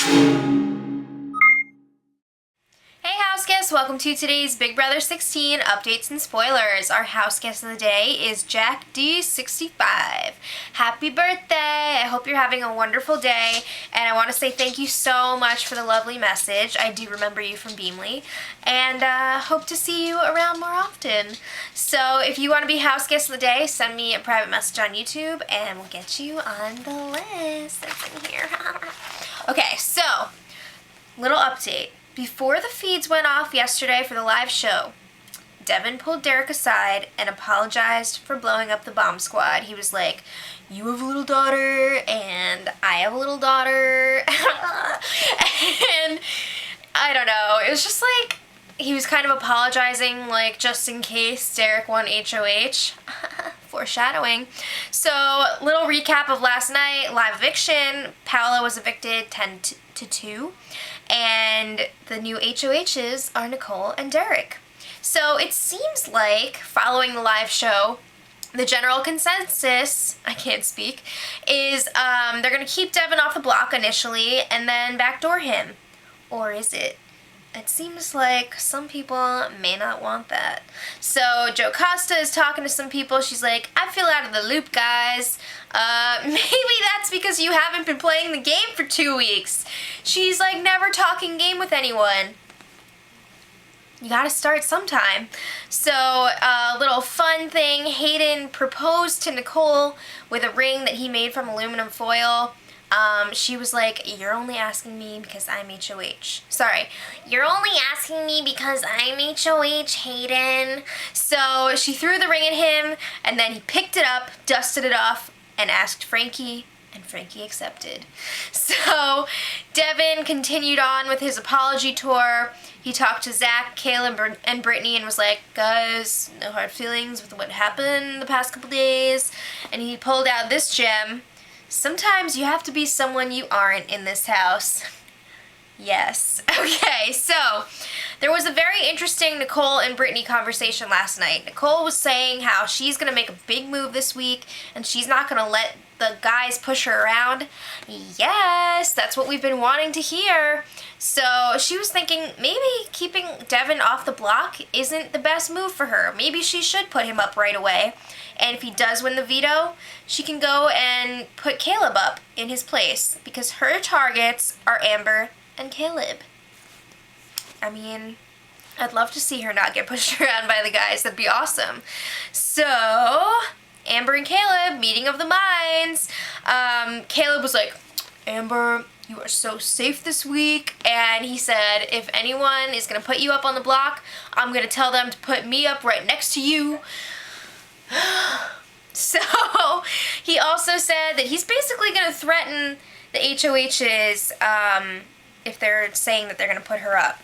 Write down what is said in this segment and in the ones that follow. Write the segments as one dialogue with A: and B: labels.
A: Hey house guests, welcome to today's Big Brother 16 updates and spoilers. Our house guest of the day is Jack D65. Happy birthday! I hope you're having a wonderful day, and I want to say thank you so much for the lovely message. I do remember you from Beamly, and hope to see you around more often. So if you want to be house guest of the day, send me a private message on YouTube, and we'll get you on the list. That's in here. Okay, so, little update. Before the feeds went off yesterday for the live show, Devin pulled Derek aside and apologized for blowing up the bomb squad. He was like, you have a little daughter, and I have a little daughter, and I don't know, it was just like, he was kind of apologizing, like, just in case Derek won HOH. Foreshadowing. So, little recap of last night, live eviction. Paola was evicted 10-2, and the new HOHs are Nicole and Derek. So, it seems like, following the live show, the general consensus, I can't speak, is they're going to keep Devin off the block initially, and then backdoor him. Or is it? It seems like some people may not want that. So Joe Costa is talking to some people. She's like, I feel out of the loop, guys. Maybe that's because you haven't been playing the game for 2 weeks. She's like never talking game with anyone. You gotta start sometime. So, a little fun thing. Hayden proposed to Nicole with a ring that he made from aluminum foil. She was like, you're only asking me because I'm HOH. Sorry, you're only asking me because I'm HOH, Hayden. So she threw the ring at him, and then he picked it up, dusted it off, and asked Frankie, and Frankie accepted. So Devin continued on with his apology tour. He talked to Zach, Caleb, and Brittany and was like, guys, no hard feelings with what happened the past couple days. And he pulled out this gem. Sometimes you have to be someone you aren't in this house. Yes. Okay, so there was a very interesting Nicole and Brittany conversation last night. Nicole was saying how she's going to make a big move this week and she's not going to let the guys push her around. Yes, that's what we've been wanting to hear. So she was thinking maybe keeping Devin off the block isn't the best move for her. Maybe she should put him up right away. And if he does win the veto, she can go and put Caleb up in his place because her targets are Amber and Caleb. I mean, I'd love to see her not get pushed around by the guys. That'd be awesome. So, Amber and Caleb, meeting of the minds. Caleb was like, Amber, you are so safe this week. And he said, if anyone is going to put you up on the block, I'm going to tell them to put me up right next to you. So, he also said that he's basically going to threaten the HOHs if they're saying that they're going to put her up.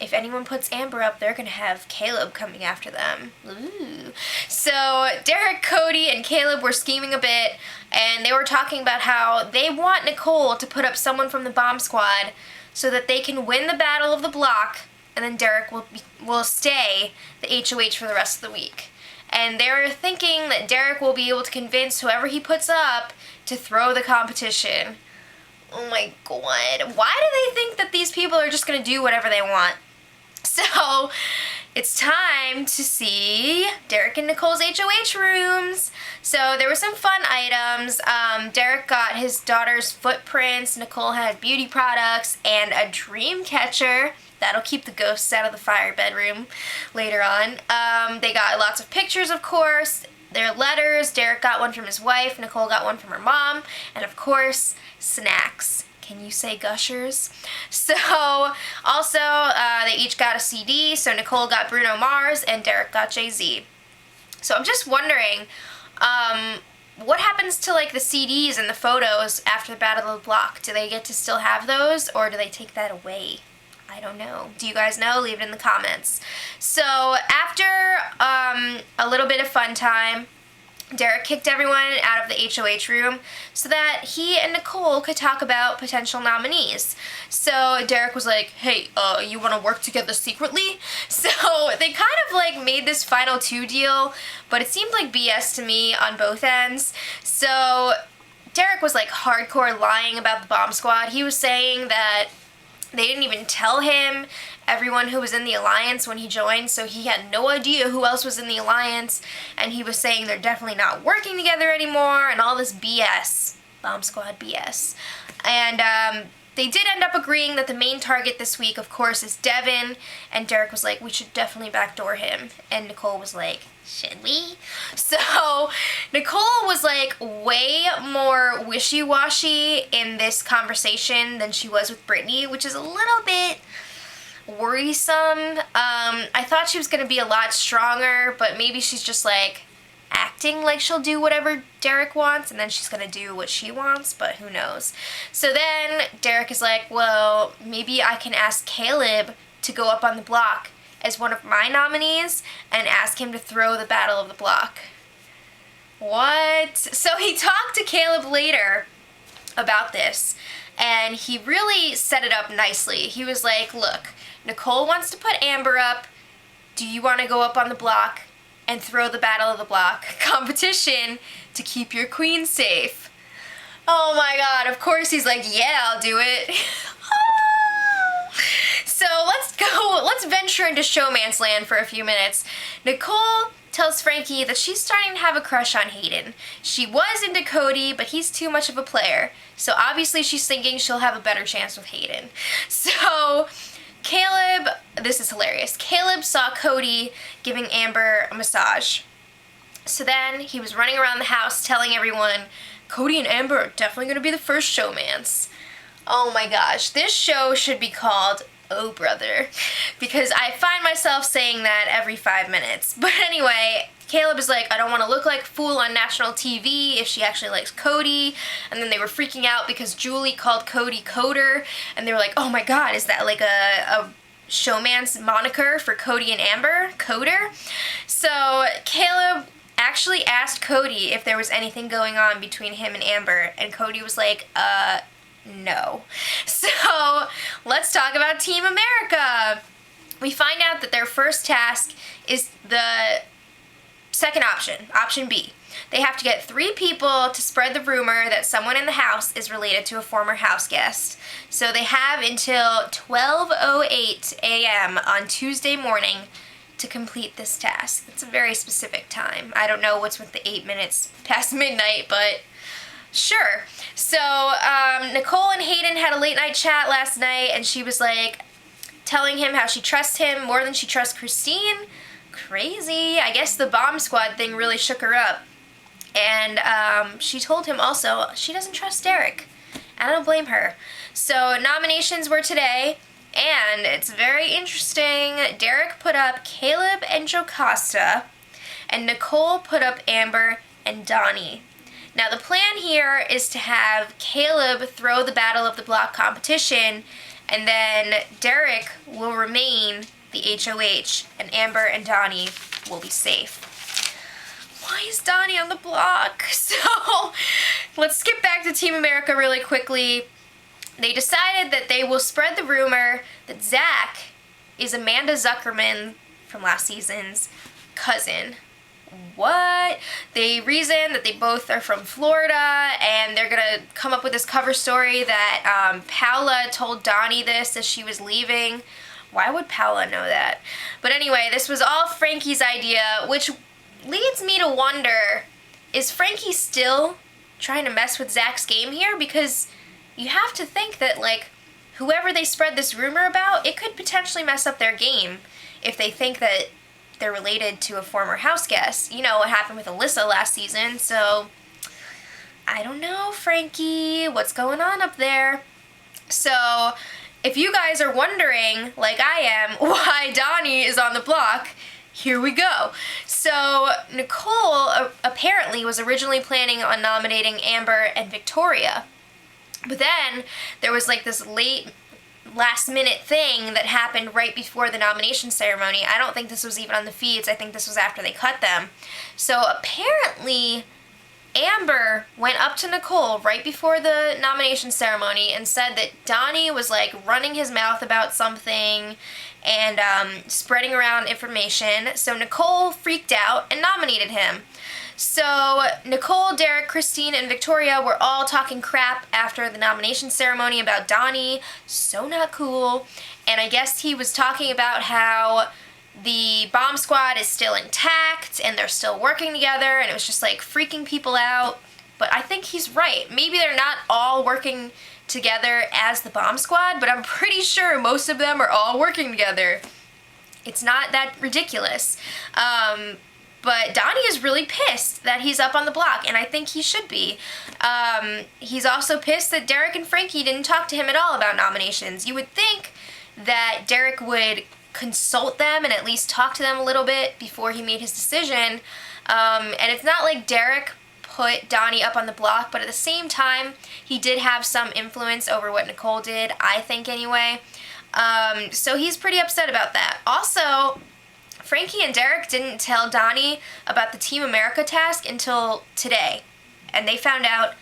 A: If anyone puts Amber up, they're going to have Caleb coming after them. Ooh. So, Derek, Cody, and Caleb were scheming a bit, and they were talking about how they want Nicole to put up someone from the bomb squad so that they can win the battle of the block, and then Derek will stay the HOH for the rest of the week. And they're thinking that Derek will be able to convince whoever he puts up to throw the competition. Oh my god. Why do they think that these people are just going to do whatever they want? So, it's time to see Derek and Nicole's HOH rooms. So, there were some fun items. Derek got his daughter's footprints, Nicole had beauty products, and a dream catcher. That'll keep the ghosts out of the fire bedroom later on. They got lots of pictures, of course. Their letters. Derek got one from his wife. Nicole got one from her mom. And, of course, snacks. Can you say gushers? So, also, they each got a CD. So, Nicole got Bruno Mars and Derek got Jay-Z. So, I'm just wondering, what happens to, like, the CDs and the photos after the Battle of the Block? Do they get to still have those, or do they take that away? I don't know. Do you guys know? Leave it in the comments. So, after a little bit of fun time, Derek kicked everyone out of the HOH room so that he and Nicole could talk about potential nominees. So Derek was like, hey, you want to work together secretly? So they kind of like made this final two deal, but it seemed like BS to me on both ends. So Derek was like hardcore lying about the bomb squad. He was saying that they didn't even tell him everyone who was in the alliance when he joined, so he had no idea who else was in the alliance, and he was saying they're definitely not working together anymore, and all this BS. Bomb squad BS. And they did end up agreeing that the main target this week, of course, is Devin, and Derek was like, we should definitely backdoor him, and Nicole was like, should we? So Nicole was like way more wishy-washy in this conversation than she was with Brittany, which is a little bit worrisome. I thought she was going to be a lot stronger, but maybe she's just like acting like she'll do whatever Derek wants, and then she's going to do what she wants, but who knows. So then Derek is like, well, maybe I can ask Caleb to go up on the block as one of my nominees and ask him to throw the battle of the block. What? So he talked to Caleb later about this, and he really set it up nicely. He was like, look, Nicole wants to put Amber up. Do you want to go up on the block and throw the battle of the block competition to keep your queen safe? Oh my god, of course he's like, yeah, I'll do it. So let's venture into showman's land for a few minutes. Nicole tells Frankie that she's starting to have a crush on Hayden. She was into Cody, but he's too much of a player. So obviously she's thinking she'll have a better chance with Hayden. So Caleb, this is hilarious. Caleb saw Cody giving Amber a massage. So then he was running around the house telling everyone, Cody and Amber are definitely going to be the first showmans. Oh my gosh, this show should be called Oh Brother, because I find myself saying that every 5 minutes. But anyway, Caleb is like, I don't want to look like a fool on national TV if she actually likes Cody. And then they were freaking out because Julie called Cody Coder, and they were like, oh my god, is that like a showman's moniker for Cody and Amber? Coder? So Caleb actually asked Cody if there was anything going on between him and Amber, and Cody was like, no. So let's talk about Team America. We find out that their first task is the second option, option B. They have to get 3 people to spread the rumor that someone in the house is related to a former house guest. So they have until 12:08 a.m. on Tuesday morning to complete this task. It's a very specific time. I don't know what's with the 8 minutes past midnight, but sure. So Nicole and Hayden had a late night chat last night, and she was like telling him how she trusts him more than she trusts Christine. Crazy. I guess the bomb squad thing really shook her up. And she told him also she doesn't trust Derek. I don't blame her. So nominations were today, and it's very interesting. Derek put up Caleb and Jocasta, and Nicole put up Amber and Donny. Now the plan here is to have Caleb throw the Battle of the Block competition, and then Derek will remain the HOH, and Amber and Donny will be safe. Why is Donny on the block? So let's skip back to Team America really quickly. They decided that they will spread the rumor that Zach is Amanda Zuckerman from last season's cousin. What? They reason that they both are from Florida, and they're gonna come up with this cover story that Paula told Donny this as she was leaving. Why would Paula know that? But anyway, this was all Frankie's idea, which leads me to wonder, is Frankie still trying to mess with Zach's game here? Because you have to think that, like, whoever they spread this rumor about, it could potentially mess up their game if they think that they're related to a former house guest. You know what happened with Alyssa last season, so I don't know, Frankie, what's going on up there? So if you guys are wondering, like I am, why Donny is on the block, here we go. So Nicole apparently was originally planning on nominating Amber and Victoria, but then there was like this last minute thing that happened right before the nomination ceremony. I don't think this was even on the feeds. I think this was after they cut them. So apparently Amber went up to Nicole right before the nomination ceremony and said that Donny was like running his mouth about something and spreading around information. So Nicole freaked out and nominated him. So Nicole, Derek, Christine, and Victoria were all talking crap after the nomination ceremony about Donny. So not cool. And I guess he was talking about how the bomb squad is still intact and they're still working together, and it was just like freaking people out. But I think he's right. Maybe they're not all working together as the bomb squad, but I'm pretty sure most of them are all working together. It's not that ridiculous. But Donny is really pissed that he's up on the block, and I think he should be. He's also pissed that Derek and Frankie didn't talk to him at all about nominations. You would think that Derek would consult them and at least talk to them a little bit before he made his decision. And it's not like Derek put Donny up on the block, but at the same time, he did have some influence over what Nicole did, I think anyway. So he's pretty upset about that. Also, Frankie and Derek didn't tell Donny about the Team America task until today, and they found out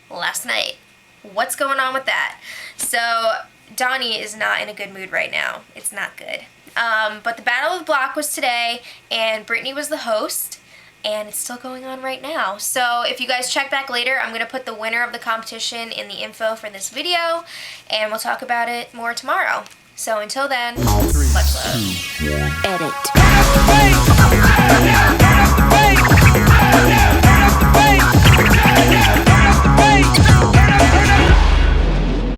A: last night. What's going on with that? So Donny is not in a good mood right now. It's not good. But the Battle of the Block was today, and Brittany was the host, and it's still going on right now. So if you guys check back later, I'm going to put the winner of the competition in the info for this video, and we'll talk about it more tomorrow. So until then, much love.
B: Edit.